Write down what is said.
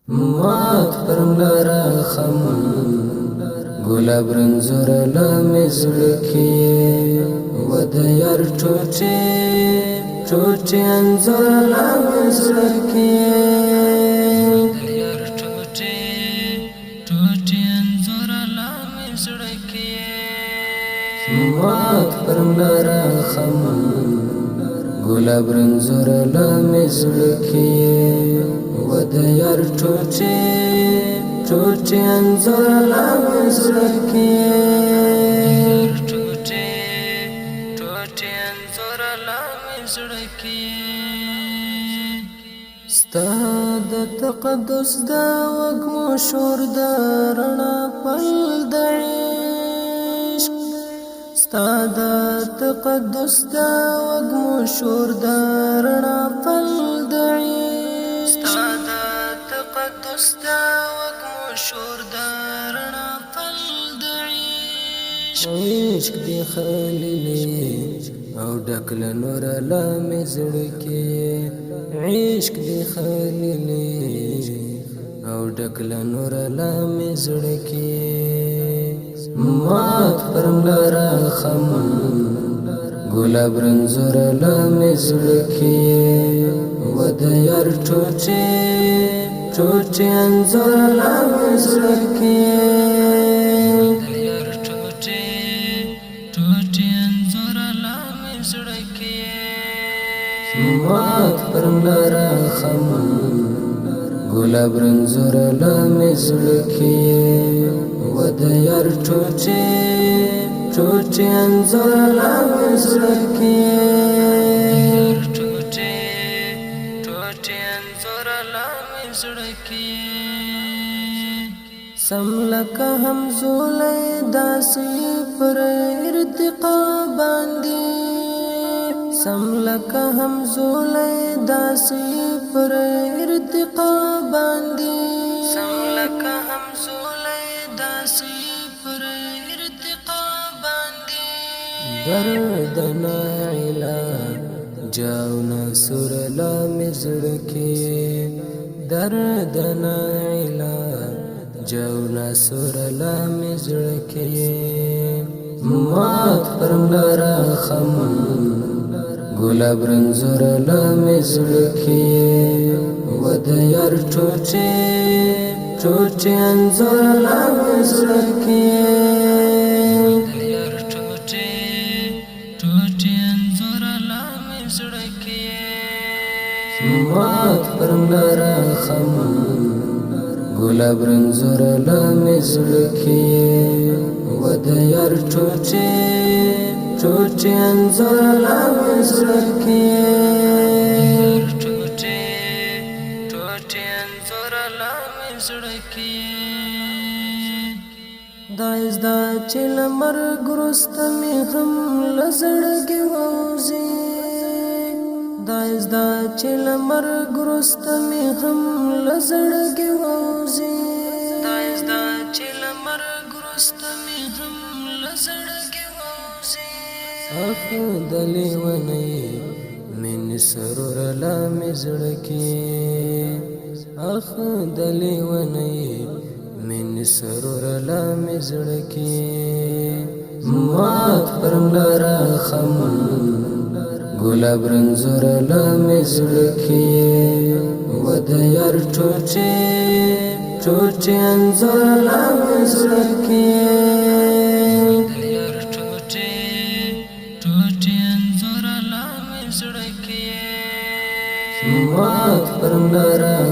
مات پرملرا خم گلاب رنزور لامي زړکی ود یار ټوټه ټوټه انزور لامي زړکی یار ټوټه ټوټه انزور لامي زړکی مات پرملرا خم گلاب رنزور لامي زړکی ود یار ټوټه ټوټه انزور لامي زړکی ټوټه ټوټه انزور لامي زړکی ستاد تقدس دا وګمو شور دا رڼا پل د عشق ستاد تقدس دا وګمو شور دا رڼا پل د عشق ستاد تقدس دا شور دارنا پل دعیش عشق دی خلیلی او ډکل نور لامي زړکی عشق دی خلیلی او ډکل نور لامي زړکی مات پرملرا خم گلاب رنزور لامي زړکی ود یار ټوټه ټوټه انزور لامي زړکی یار ټوټه ټوټه انزور لامي زړکی مات پرملرا خم گلاب رنزور لامي زړکی ود یار ټوټه ټوټه انزور لامي زړکی سملکه همزولی داسی پر ارتقا باندی سملکه همزولی داسی پر ارتقا باندی سملکه همزولی داسی پر ارتقا باندی درد ناعلا جاونا سور لامي زړکی درد ناعلا جاونا سور لامي زړکی مات پرملرا خم گلاب رنزور لامي زړکی ود یار ټوټه ټوټه انزور لامي زړکی یار ټوټه ټوټه انزور لامي زړکی مات پرملرا خم گلاب رنزور لامي زړکی ود یار ټوټه ټوټه انزور لامي زړکی ټوټه ټوټه انزور لامي زړکی دایز دا چل مرګ رستمی هم لزړګي ووزي دایز دا چل مرګ رستمی هم لزړګي ووزي دایز دا چل مرګ رستمی هم لزړګي ووزي اخ دلی ونی من سرور لامي زړکی اخ دلی ونی من سرور لامي زړکی مات پرملرا خم گلاب رنزور لامي زړکی ود یار ټوټه ټوټه انزور لامي زړکی یار ټوټه ټوټه انزور لامي زړکی مات پرملرا